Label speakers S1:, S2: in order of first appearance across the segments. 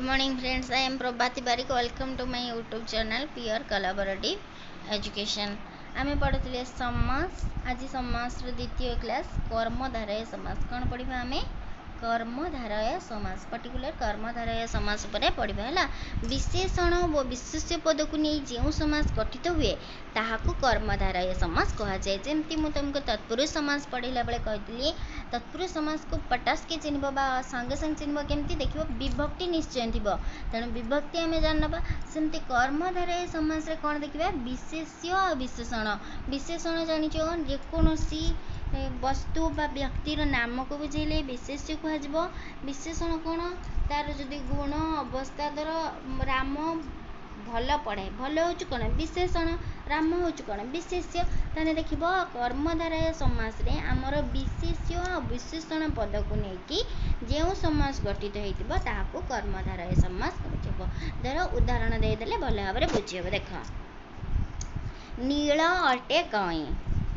S1: morning friends, I am Prabhati Barik. Welcome to my YouTube channel Pure Collaborative Education. आमे पढ़ुଥିଲେ समास आज समास रो द्वितीय क्लास कर्मधारय समास कोन पढिबा आमे कर्मधारय समास पर्टिकुलर कर्मधारय समास उपरे पढिबा हला विशेषण व विशेष्य पद को नै जेउ समास गठित हुए ताहाकु कर्मधारय समास कहा जाय। जेमति मु तुमको तत्पुरुष समास पढिला बेले कहतिली तत्पुरुष समास को पटास के चिन्हबो बा संगे संग चिन्हबो केमति देखिबो विभक्ति निश्चय थिबो तेणु विभक्ति आमे जानबा सेमति कर्मधारय समास रे कोन देखिबा विशेष्य आ विशेषण विशेषण जानिचो जे कोनोसी वस्तु बा व्यक्तिर नाम को बुझेले विशेष्य कहजिबो विशेषण कोन तार जदि गुण अवस्था दर राम भल पढ़े भल होच कोन विशेषण राम होच कोन विशेष्य ताने देखिबो कर्मधारय समास रे हमर विशेष्य आ विशेषण पद को नै कि जेउ समास गठित हेतिबो ताहाकू कर्मधारय समास कहजिबो। धर उदाहरण दे देले भल भाबरे बुझियबो। देख नील अटे कई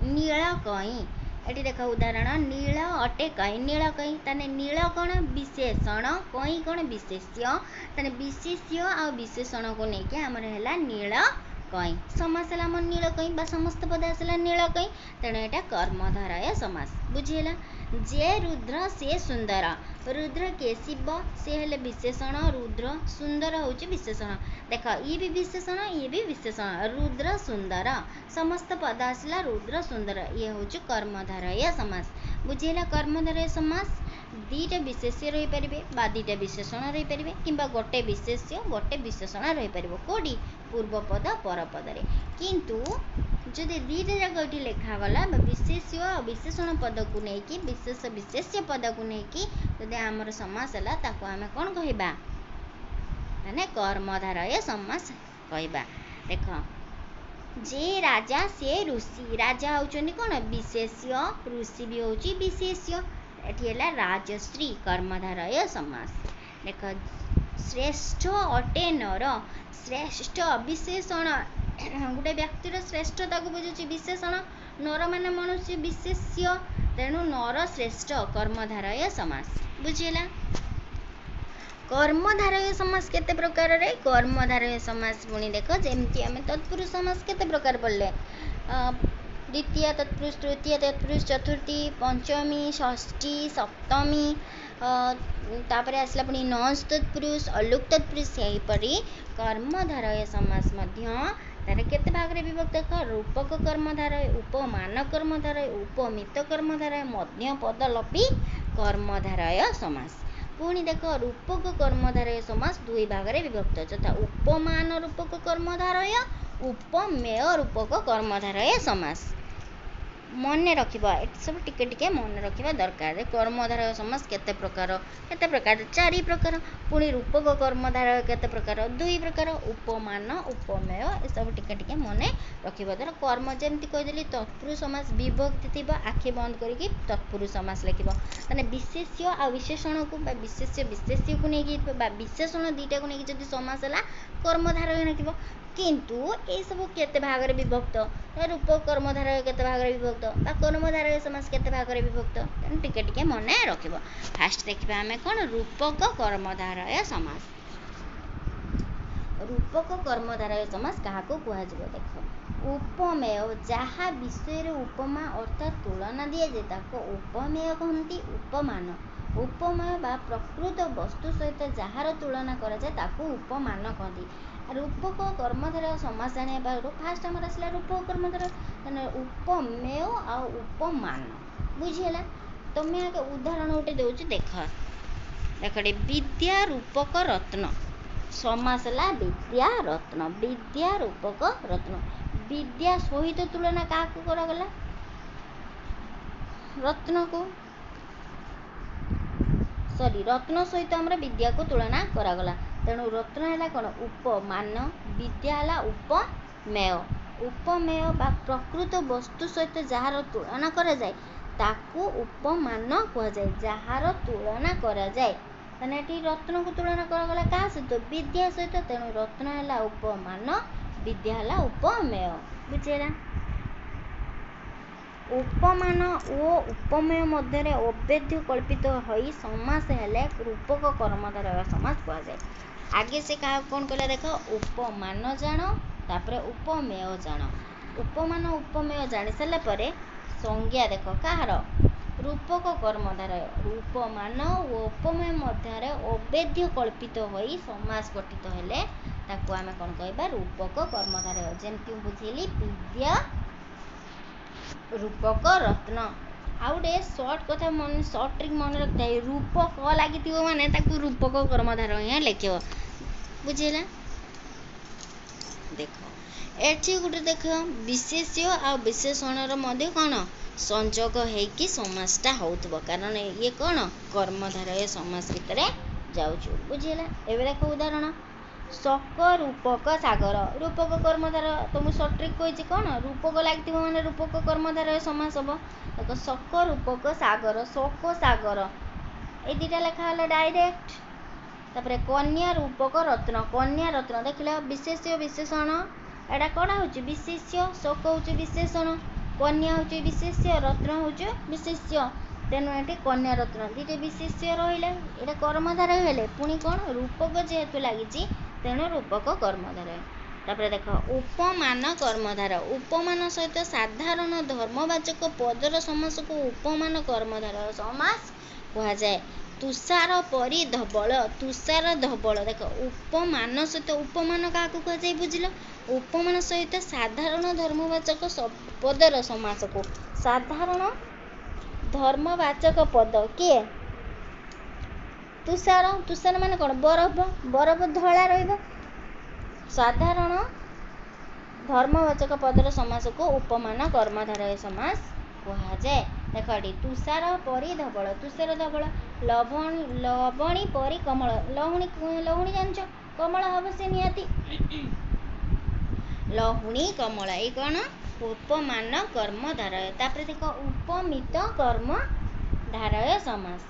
S1: नील कई एटी देख उदाहरण नील अटे कई नील कई ताने नील कोन विशेषण कई कोन विशेष्य ताने विशेष्य आ विशेषण को नै कि हमर हैला नील कई समास हला मन नील कई बा समस्त पद आसला नील कई तेणु एटा कर्मधारय समास बुझिला। जे रुद्र से सुंदर रुद्र के शिव से हेले विशेषण रुद्र सुंदर होची विशेषण देख ये भी विशेषण ये भी विशेषण रुद्र सुंदर समस्त पद आसला रुद्र सुंदर ये होची कर्मधारय समास बुझिला। कर्मधारय समास दीटा विशेष्य रही परिबे बा दीटा विशेषण रही परिबे किंबा गोटे विशेष्य गोटे विशेषण रही परिबो कोडी पूर्व पद पर पद रे किंतु जदि दीटा जाक एठी लेखा गला विशेष्य आ विशेषण पद को नै कि विशेष विशेष्य पद को नै कि जदि हमर समास हला ताको हमें कोन कहिबा माने कर्मधारय समास कहिबा। देखो जे राजा से ऋषि राजा होचनी कोन विशेष्य ऋषि भी होची विशेष्य एठी हला राजश्री कर्मधारय समास। देख श्रेष्ठ अटे नर श्रेष्ठ विशेषण गोटे व्यक्तिर श्रेष्ठता को बुझुची विशेषण नर माने मनुष्य विशेष्य तेणु नर श्रेष्ठ कर्मधारय समास बुझिला। कर्मधारय समास केते प्रकार रे कर्मधारय समास पुणी देख जेमति हमें तत्पुरुष समास केते प्रकार पढ़ले द्वितीय तत्पुरुष तृतीय तत्पुरुष चतुर्थी पंचमी षष्ठी सप्तमी तापर आसला पुणी नंस तत्पुरुष अलुक तत्पुरुष सही परी कर्मधारय समास मध्य तारे केते भाग रे विभक्त देख रूपक कर्मधारय उपमान कर्मधारय उपमित कर्मधारय मध्य पद लपी कर्मधारय समास पुणी देख रूपक कर्मधारय समास दुई भाग रे विभक्त तथा उपमान रूपक कर्मधारय उपमेय रूपक कर्मधारय समास मन रखिबा सब टिके टिके मन रखिबा दरकार। कर्मधारय समास केते प्रकार चारि प्रकार पुणी रूपक कर्मधारय केते प्रकार दुई प्रकार उपमान उपमेय ए सब टिके टिके मन रखिबा दर कर्म जेमति कहि देली तत्पुरुष समास विभक्ति थिबा आखि बंद करिकि तत्पुरुष समास लिखिबो तने विशेष्य आ विशेषण को बा विशेष्य विशेष्य को नै कि बा विशेषण दीटा को नै कि जदि समास हला कर्मधारय लिखिबो किंतु ए सब केते भाग रे विभक्त रूपक कर्मधारय केते भाग रे विभक्त बा कर्मधारय समास केते भाग रे विभक्त तने टिके टिके मन रखिबो। फास्ट देखिबा हमें कोन रूपक कर्मधारय समास रूपक कर्मधारय समास काहा को कुहा जिवो। देखो उपमेय जहा विषय रे उपमा अर्थात तुलना दिया जे ताको उपमेय कहंती उपमान उपमेय बा प्रकृत वस्तु सहित जहार तुलना करा जाय ताको उपमान कहंती। रूपक कर्मधारय समास जाने बारो फास्ट हमर असला रूपक कर्मधारय तने उपमेय आ उपमान बुझिला। तमे आगे उदाहरण उठे देउची देख देखडे विद्या रूपक रत्न समास ला विद्या रूपक रत्न विद्या सहित तुलना का करा गला रत्न को सॉरी रत्न सहित हमरा विद्या को तुलना करा गला तेणु रत्न हैला कोन उपमान विद्या हैला उपमेय उपमेय बा प्रकृत वस्तु सहित जहार तुलना करा जाय ताकू उपमान कहा जाय जहार तुलना करा जाय तने एठी रत्न को तुलना करा गला का सहित विद्या सहित तेणु रत्न हैला उपमान विद्या हैला उपमेय बुझेला। उपमान ओ उपमेय मध्य रे अवैध कल्पित होई समास हेले रूपक कर्मधारय समास कहा जाय। आगे से क्या कौन कहला देख उपमान जान तापर उपमेय जान उपमान उपमेय जानी सारा पर संज्ञा देख कହାର रूपक कर्मधारय उपमान और उपमेय मध्य अवैध कल्पित होई समास गठित हेले ताकू आमे कौन कहबा रूपक कर्मधारय जेमती बुझेली विद्या रूपक रत्न आउ गए सर्ट कथा मन सर्ट ट्रिक मन रखता है रूपक लगी माने ताकू रूपक कर्मधारय यहाँ लिख बुझेला देख एठी गोटे देख विशेष्य आ विशेषणर मध्य कौन संजोग होइकी समासटा होउथबो कारण ये कौन कर्मधारय समास भितर जाउछु बुझेला एबे देख उदाहरण शक रूपक सागर रूपक कर्मधारय तो मु सर्ट ट्रिक कहिछि कौन रूपक लागिथिबो माने रूपक कर्मधारय समास हबो देख शक रूपक सागर शोक सागर ए दुटा लेखा हला डायरेक्ट तापर कन्या रूपक रत्न कन्या रत्न देखिला विशेष्य विशेषण एटा कौन होची विशेष्य शोक होची विशेषण कन्या होची विशेष्य रत्न होची विशेष्य तेणु ये कन्या रत्न दुटे विशेष्य रहा ये कर्मधारय हेले पुणी कौन रूपक जेहेतु लगी तेणु रूपक कर्मधारय तापर देख उपमान कर्मधारय उपमान सहित साधारण धर्मवाचक पदर समास को उपमान कर्मधारय समास कह जाए तुषार परी धबल तुषार धबल देख उपमान सहित उपमान क्या कह जाए बुझल उपमान सहित साधारण धर्मवाचक पदर समास को साधारण धर्मवाचक पद किए तुषार तुषार मान कौन बरफ बरफ धला रही साधारण धर्मवाचक पदर समास को उपमान कर्मधारय समास कह जाए देख तुषार परी धबल तुषार धबल लवणी परी कमल लहुणी जानच कमल हम से निहाती लहुणी कमल ये कौन उपमान कर्मधारय तापर देख उपमित कर्मधारय समास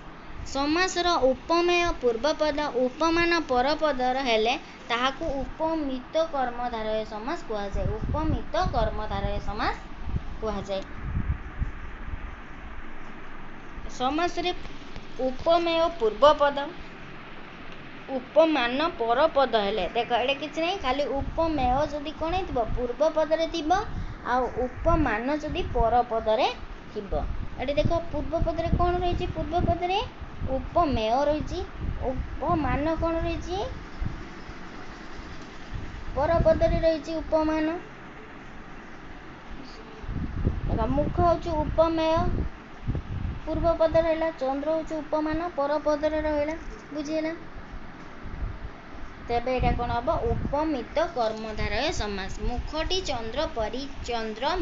S1: समासर उपमेय पूर्वपद उपमान परपदर हेले ताहाकू उपमित कर्मधारय समास कह जाए उपमित कर्मधारय समास कह जाए समास रे उपमेय पूर्वपद उपमान परपद हेले देख एटा किछि नै खाली उपमेय जदि कोन हेतिबो पूर्वपद रे थिबो आ उपमान जदि परपद रे थिबो एटी देख पूर्वपद रे कोन रहिछि पूर्वपद रे उपमेय रहिछि उपमान कोन रहिछि परपद रे रहिछि उपमान देख मुख होछु उपमेय पूर्वपद रहला चंद्र होछु उपमान परपद रे रहला बुझिला तेबे एटा कोन हबो उपमित कर्मधारय समास मुखटी चंद्र परी चंद्र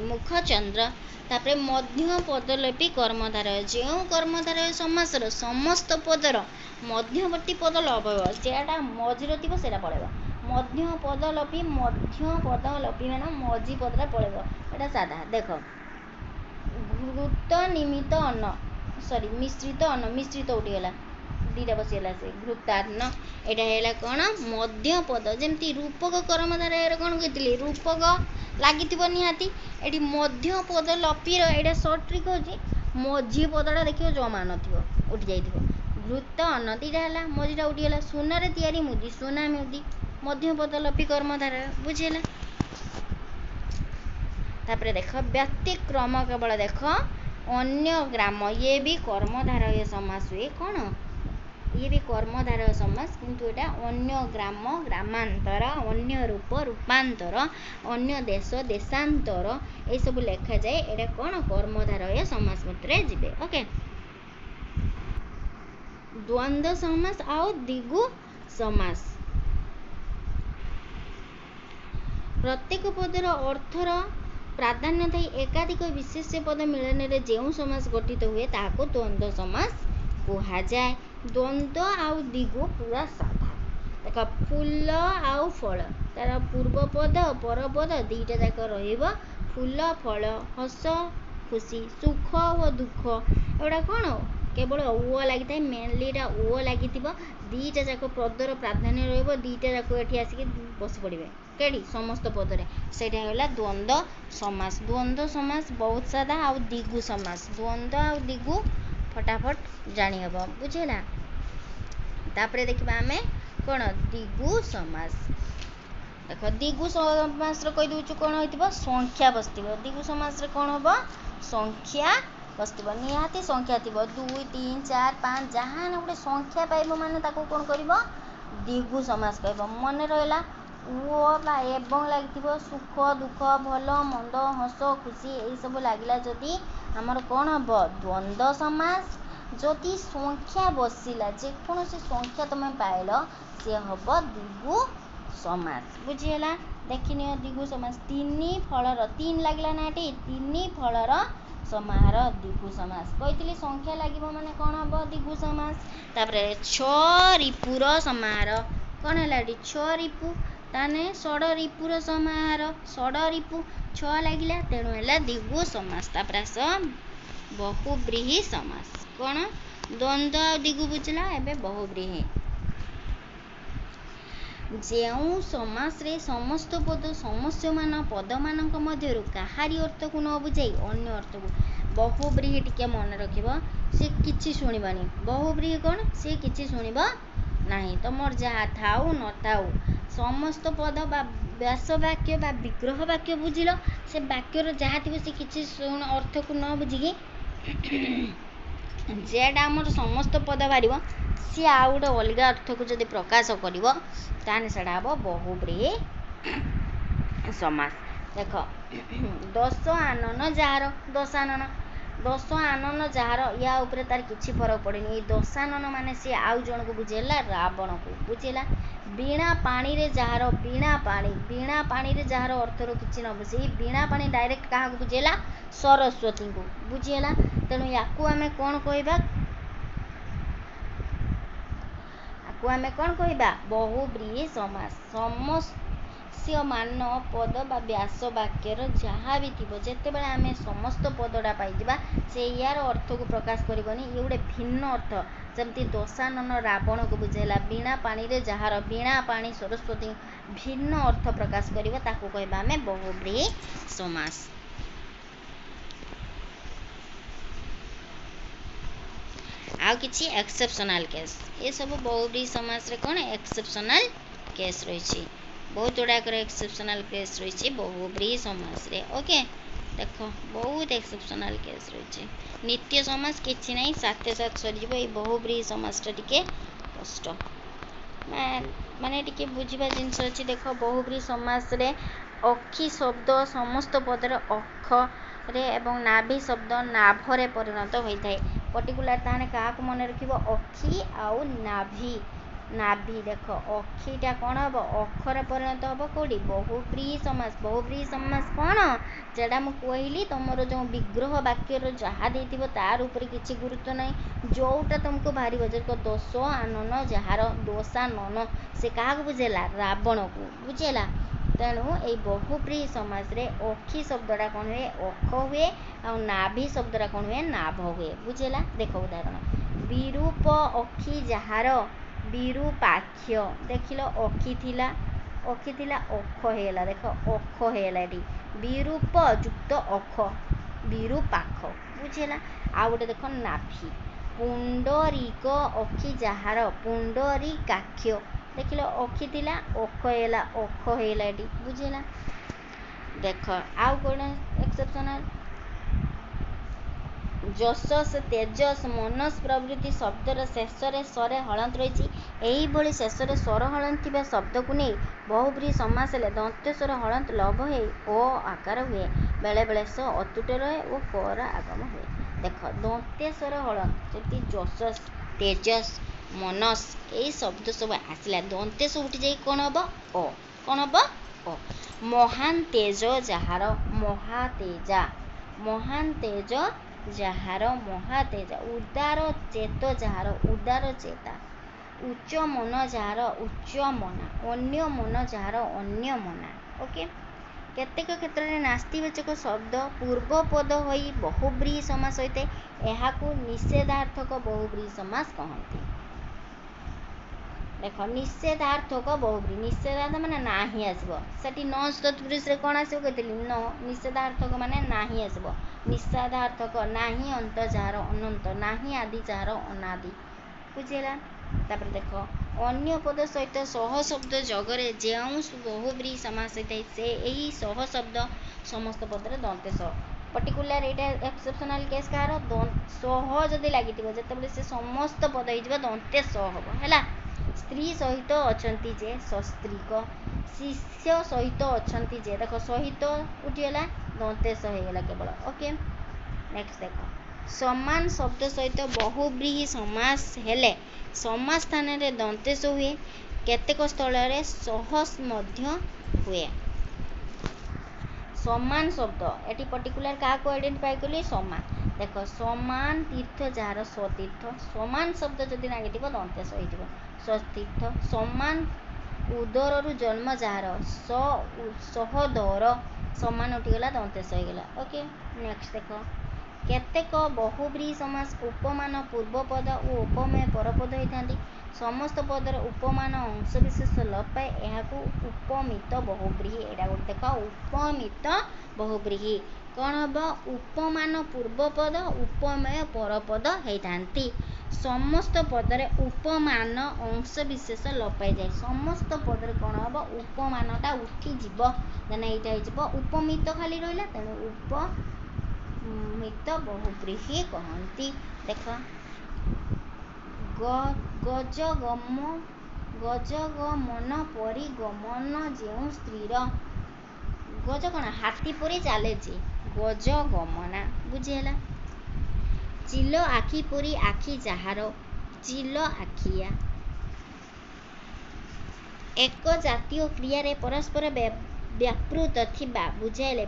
S1: मुख चंद्र तापरे मध्य पदलोपी कर्मधारय जो कर्मधारय समास रो समस्त पदर मध्यवर्ती पद लभव जेटा मझिर थिबो सेटा पळेबो मध्य पदलोपी माने मझी पदरा पळेबो एटा साधा देख घृत निमित्त अन्न मिश्रित अन्न मिश्रित उठीगला दीटा बसीगला से घृतान्न एटा हैला कौन मध्य पद जेमती रूपक कर्मधारय कौन कहती रूपक लगी निहाती एटी मध्य पद लपीर एटा सर्ट ट्रिक होची मझी पदटा देखियो जमा नथिबो उठी जाइथिबो घृत अन्न दीटा हैला मझीटा उठीगला सोना रे तयारी मुदी सोना मुदी मध्य पद लपी कर्मधारय बुझेला तापर देख व्यतिक्रम केवल देख अन्य ग्राम ये भी कर्मधारय समास हुए कौन ये भी कर्मधारय समास किंतु एटा अन्य ग्राम ग्रामांतर अन्य रूप रूपांतर अन्य देश देशांतर ये सब लेखा जाए एटा कौन कर्मधारय समास भितर जिबे ओके द्वंद्व समास आउ द्विगु समास प्रत्येक पदर अर्थर प्राधान्य थाई एकाधिक विशेष्य पद मिलन रे जेउ समास गठित हुए ताको द्वंद्व समास कहा जाए द्वंद्व आउ दिगु पूरा साधा देख फूल आउ फल तार पूर्व पद परपद दीटा जाक रहिबो फूल फल हस खुशी सुख और दुख एटा कौन केवल ओ लगी मेनली ओ लगी दीटा जाक पदर प्राधान्य रहिबो दीटा जाक एठी आसिक बस पड़े केडी समस्त पदरे सेटा होला द्वंद्व समास बहुत सादा आउ दिगु समास द्वंद्व आउ दिगु फटाफट जानी हबो बुझेला तापरे देखिबा हमें कौन दिगु समास। देख दिगु समास कही दूँ कौन हो संख्या बसथिब। दिगु समास कौन हम संख्या बसथिब निहाती संख्या थी 2 3 4 5 जहाँ गोटे संख्या पाइब माने ताको कौन कर दिगु समास कह मन रहा ओ बा एवं लगे सुख दुख भल मंद हस खुशी यही सब लगिला जदि आमर कौन हम द्वंद्व समास। जदि संख्या बसिला जेकोसी संख्या तुम पाइल सी हम दिगु समास बुझीगला। देखनी दिगु समास तीन फलर तीन लगिला ना ये तीन फलर समाहार दिगु समास कही संख्या लगे माने कौन हम दिगु समास। तापर 6 रिपुर समाहार कौन है 6 रिपु ताने षड रिपुर समाहार षड रिपु 6 लगिला तेणु है दिगु समास। तापर आस बहुव्रीहि समास कौन द्वंद्व आ दिगु बुझला एबे बहुव्रीहि जो समास रे समस्त पद समस्य मान पद मान मध्य कहारी अर्थ को न बुझाई अन्य अर्थ को बहुव्रीहि टिके मन रखिब सी किछि शुणिबानी। बहुव्रीहि कौन सी किछि शुणिब नाही तुमर जहाँ थाउ न थाउ समस्त पद बा व्यास वाक्य बा विग्रह वाक्य बुझिल से वाक्यर जहाँ थी सी किछि अर्थ को न बुझिकी जेटा आमर समस्त पद बाहर सी आउ गोटे अलग अर्थ को जब प्रकाश कर से बहुव्रीहि समास। देख 10 आनन जार 10 आनन जार या उपरे तार किछि फरक पड़ेनि 10 आनन माने सी आउ जन को बुझेला रावण को बुझेला। बीणा पानी रे जार बीणा पानी रे जार अर्थर किछि न बुझे बीणा पानी डायरेक्ट क्या बुझेला सरस्वती को बुझेला। तेणु या आमे कौन कहबा आमे कौन कहबा बहुव्रीहि समास। समस्य मान पद बा व्यास वाक्यर जहाँ भी थी जिते बड़े आम समस्त पदटा पाइबा से यार अर्थ को प्रकाश करनी ये गोटे भिन्न अर्थ जमती 10 आनन रावण को बुझेला बीणा पानी रे जार बीणा पानी सरस्वती भिन्न अर्थ प्रकाश करवा ताको कहबा आमे बहुव्रीहि समास। आउ किछि एक्सेप्शनल केस ये सब बहुव्रीहि समास रे कौन एक्सेप्शनल केस रही बहुत गुड़ाक एक्सेप्शनल केस रही बहुव्रीहि समास रे। ओके देख बहुत एक्सेप्शनल केस रही नित्य समास किछि नहीं साथे साथ सरीजिवो ये बहुव्रीहि समासटा टिके कष्ट माने टिके बुझिबा जिनस अछि। देख बहुव्रीहि समास रे अक्षी शब्द समस्त पदर अक्ष रे एवं नाभि शब्द नाभरे परिणत होता है पर्टिकुलर ताने क्या मन रखिब अक्षी आउ नाभि नाभि देख अक्षीटा कौन हम अक्षर परिणत हम कौटी बहुव्रीहि समास। बहुव्रीहि समास कौन जेटा मु कहली तुमर जो विग्रह वाक्यर जहाँ देथिबो तार ऊपर किछि गुरुत्व नहीं जोटा तुमको बाहरी बजर 10 आनन जार 10 आनन से क्या बुझेला रावण को बुझेला। तेणु ये बहुव्रीहि समास रे अक्षी शब्दटा कौन हुए अक्ष हुए और नाभि शब्दटा कौन हुए नाभ हुए बुझेला। देख उदाहरण विरूप अक्षी जार विरूपाक्ष देखिल अक्षी थिला अक्ष हेला देख अक्ष हेला ये विरूप युक्त अक्ष विरूपाक्ष बुझेला। आ गोटे देख नाभि पुंडरीक अक्षी जार पुंडरीकाक्ष देखिल अक्षी थिला अक्ष हेला ये बुझेला। देख आउ कौन एक्सेप्शनल जशस तेजस मनस प्रभृति शब्दर शेष सरे हलंत रही यही शेष स्वर हलंत थी शब्द को नहीं बहुव्रीहि समास हेले दंतेश्वर हलंत लभ हो ओ आकार हुए बेले बेले स अतुट रहे और कर आगम हुए। देख दंतेश्वर हलंत जमी जशस तेजस मनस यही शब्द सब आसला दंतेश उठी जाए कौन हम अ कौन हम अ महान तेज जार महातेजा महान तेज जार महातेजा उदार चेत जार उदार चेता उच्च मन जार उच्च मना अन्य मन जार अन्य मना। ओके केतेक क्षेत्र में नास्तिवाचक शब्द पूर्वपद होई बहुव्रीहि समास होते यहाँ निषेधार्थक बहुव्रीहि समास कहते। देख निषेधार्थक बहुव्रीहि निषेधार्थ माने नाही आसब सेठी न तत्पुरुष रे कौन आसब कहते न निषेधार्थक माने नाही आसब निषेधार्थक नाही अंत जार अनंत नाही आदि जार अनादि बुझेला। तापर देख अन्य पद सहित सह शब्द जगरे जो बहुब्रीहि समास होता है से यही सह शब्द समस्त पद दंतेश पर्टिकुलर यहाँ एक्सेप्शनल केस कार सह जदि लगी जो से समस्त पद हो दंतेश हम है स्त्री सहित अच्छा जे सस्त्रीक शिष्य सहित अच्छा जे देख सहित उठीगला दंतेश होगला केवल ओके। नेक्स्ट देख समान शब्द सहित बहुब्रीहि समास हेले समास स्थान में दंतेश हुए केतेक स्थल सहस मध्य हुए। समान शब्द ये पर्टिकुलर क्या आइडेंटिफाई कली समान देख समान तीर्थ जार सतीर्थ समान शब्द जदि लगे दंतेश हो सतीर्थ समान उदर रु जन्म जार सहदर समान उठीगला दंतेश होगला ओके। नेक्स्ट देख केतेक बहुब्रीहि समास उपमान पूर्वपद और उपमेय परपद होता समस्त पदर उपमान अंशविशेष लोप पाए यह उपमित बहुब्रीहि यहाँ गोटे देख उपमित बहुब्रीहि कौन हम उपमान पूर्वपद उपमेय परपद होता समस्त पदर उपमान अंशविशेष लोप पाई जाए समस्त पदर कौन हम उपमानटा उठीज देन यहाँ उपमित खाली रहा तेणु उपमित बहुब्रीहि कहती देख गजगमन परिगमन जो स्त्रीर गज कौन हाथी परी चले गजगमना बुझीगला चिल आखि परी आखि जार चिल आखिया एक जातीय क्रिया परस्पर व्यापृत थिबा बुझाइले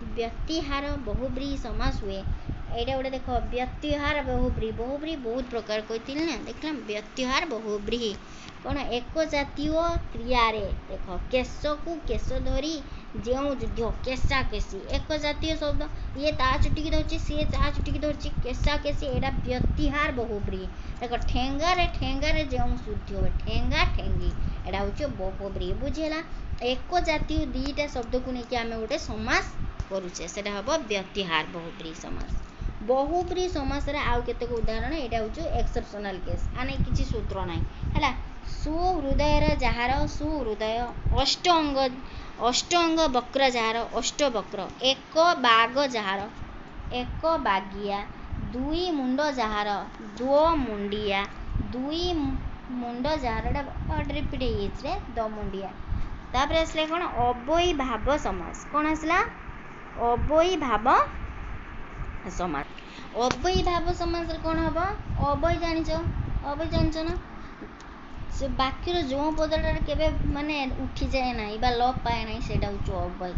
S1: व्यतिहार बहुब्रीहि समास हुए यहाँ गोटे देख व्यतिहार बहुब्रीहि बहुब्रीहि बहुत प्रकार कहती ना देख व्यतिहार बहुब्रीहि कौन एक जातीय क्रिया देख केश को केश धरी जो युद्ध केशा केशी एक जातीय शब्द ये ता चुटिकी धरची सी ता चुटिकी धरची केशा केशी यहाँ व्यतिहार बहुब्रीहि देख ठेंगारे जो शुद्ध हो ठेंगा ठेंगी यहाँ हूँ बहुब्रीहि बुझीगला एक जातीय दीटा शब्द को लेकिन आम गोटे समास करुचे से हम व्यतिहार बहुब्रीहि समास बहुब्रीहि समास आउ केतेक उदाहरण यहाँ हूँ एक्सेप्शनल केस आने किसी सूत्र ना है सुहृदय जार सुहृदय अष्टांग वक्र जार अष्टवक्र एक बाग जार एक बागिया दुई मुंड जार दो मुंडिया दुई मुंड जार रिपीट हो दो मुंडिया तापर आसला कौन अवयी भाव समास कौन आसला अवयी भाव समास अवयी भाव समास कौन हम अवयी जान ना से बाक्यर जो पदटा केबे माने उठी जाए ना बा लोप पाए ना से अवयी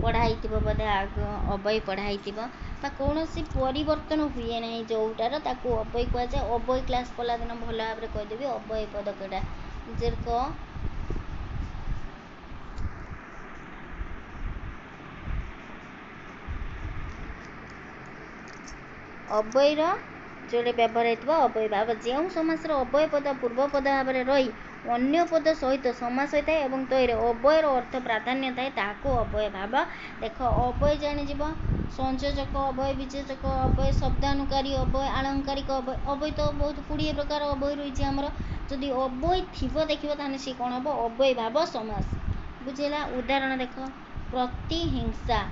S1: पढ़ाई बोधे अवयी पढ़ाई कौन परिवर्तन हुए ना जोटार अवयी कहुए अवयी क्लास पला दिन भल भाव में कहीदेवी अवयी पद कटा जेरक अवयर जोड़े व्यवहार होता अवयी भाव जो समासर अवय पद पूर्वपद भाव में रही अन्य पद सहित समास होता है और तैर अवयर अर्थ प्राधान्य थाए ताकू अवय भाव देख अवय जानीज संयोजक अवय विशेषक अवय शब्दानुकारी अवय आलंकारिक अवय तो बहुत 20 प्रकार अवय रही आमर जदि अवय थी देखिए ताने सी कौन हम अवय भाव समास बुझेगा उदाहरण देख प्रतिहिंसा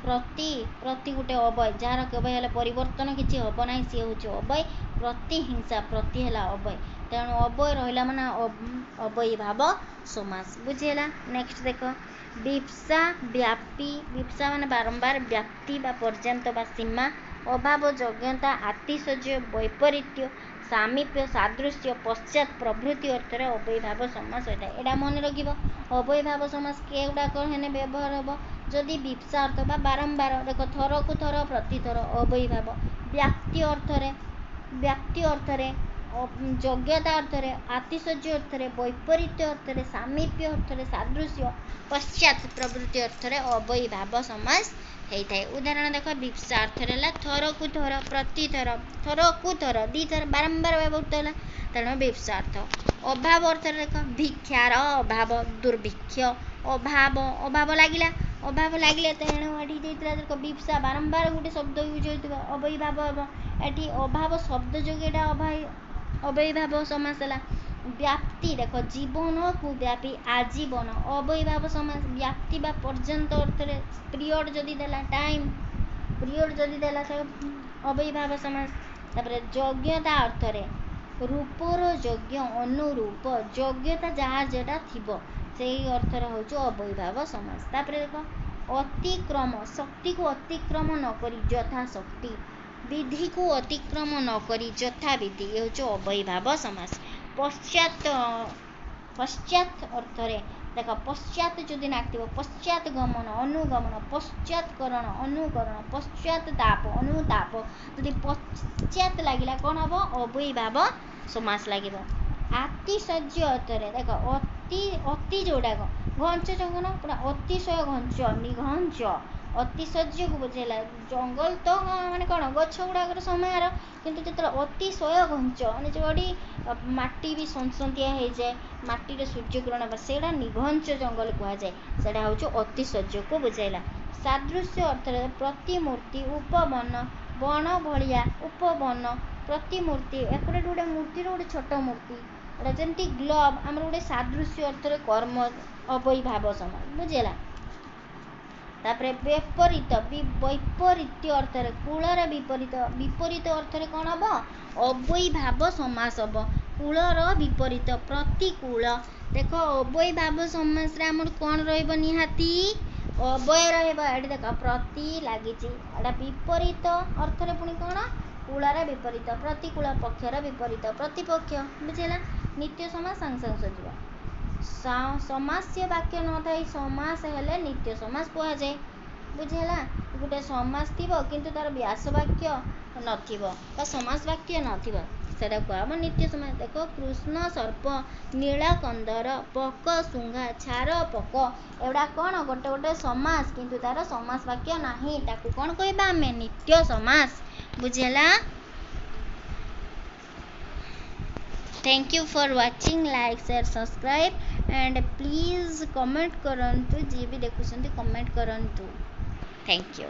S1: प्रति गोटे अवय जार केवल परिवर्तन किसी हम ना सी हूँ अवय प्रतिहिंसा प्रति है अवय तेणु अवय रहा माने अवयी भाव समास बुझीगला। नेक्स्ट देख विप्सा व्यापी विप्सा माने बारंबार व्याप्ति बा पर्यंत बा सीमा अभाव योग्यता आतिशय वैपरीत्य सामीप्य सादृश्य पश्चात प्रभृति अर्थ अवयी भाव समास होता है यहाँ मन रख अवयी भाव समास के गुड़ाक व्यवहार हम जदि विप्सा अर्थ बा बारंबार देख थर को थर प्रतिथर अवयी भाव व्याप्ति अर्थ योग्यता अर्थ आतिशय अर्थ वैपरीत्य अर्थ सामीप्य अर्थ सादृश्य पश्चात प्रवृत्ति अर्थ अवयी भाव समास होता है उदाहरण देख विप्सा अर्थ थर को थर प्रतिथर थर को थर दी थर बारंबार व्यवहृत है तेणु विप्सा अर्थ अभाव अर्थ देख भिक्षार अभाव दुर्भिक्ष अभाव लगे तेणु ये विप्सा बारंबार गोटे शब्द यूज होता अवयी भाव हम ये अभाव शब्द जो अभाव अव्ययीभाव समास है। व्याप्ति देख जीवन को व्यापी आजीवन अव्ययीभाव समास व्याप्ति बा पर्यंत अर्थ पीरियड जदि देला टाइम पीरियड जदि देला से अव्ययीभाव समास। तापर योग्यता अर्थ रे रूपर योग्य अनुरूप योग्यता जहाँ जेटा थिबो से अर्थ रे होचो अव्ययीभाव समास। तापर देख अतिक्रम शक्ति को अतिक्रम न करी यथा शक्ति विधि को अतिक्रम न करी यथा विधि ये होचो अव्ययीभाव समास। पश्चात पश्चात अर्थ रे देख पश्चात जदि नाकथिबो पश्चात गमन अनुगमन पश्चातकरण अनुकरण पश्चात ताप अनुताप जदि पश्चात लागिला कोन हबो अव्ययीभाव समास लागिबो। आतिशय्य अर्थ रे देख अति अति जोडा घंच जंगल पूरा अतिशय घंच निघंच अतिशय्य को बुझेला जंगल तो माने कौन गछ गुड़ाकर समार किंतु जो अतिशय घंच माने जोड़ी माटी भी सनसंतिया हो जाए माटी सूर्यकिरण से निघंच जंगल कह जाए से हूँ अतिशय्य को बुझेला। सादृश्य अर्थ प्रतिमूर्ति उपवन बण भलिया उपवन प्रतिमूर्ति एपटे गोटे मूर्ति गोटे छोट मूर्ति जमती ग्लोब आम गोटे सादृश्य अर्थ कर्म अव्ययीभाव समास बुझेला। तापर विपरीत वैपरीत्य अर्थ कूलर विपरीत विपरीत अर्थ कौन हम अव्ययीभाव समास हम कूलर विपरीत प्रतिकूल देख अव्ययीभाव समास आम कौन रिहाती अव्यय रही देख प्रति लगी विपरीत अर्थ पुणी कौन कूलर विपरीत प्रतिकूल पक्षर विपरीत प्रतिपक्ष बुझेगा नित्य समास सांग सांग सजिव समास्य वाक्य न थाई समास हेले नित्य समास कह जाए बुझेगा गोटे समास थी किंतु तार व्यास वाक्य नथिबो समास वाक्य नथिबो सेटा कहब नित्य समास। देख कृष्ण सर्प नीलकंदर पक सुंघा छार पक एवडा कौन गोटे गोटे समास किंतु तार समास वाक्य नाही ताकू कौन कहबा आमे नित्य समास बुझेला। Thank you for watching, like, share, subscribe and please comment करंतु जी भी देखुछंती कमेंट करंतु। Thank you।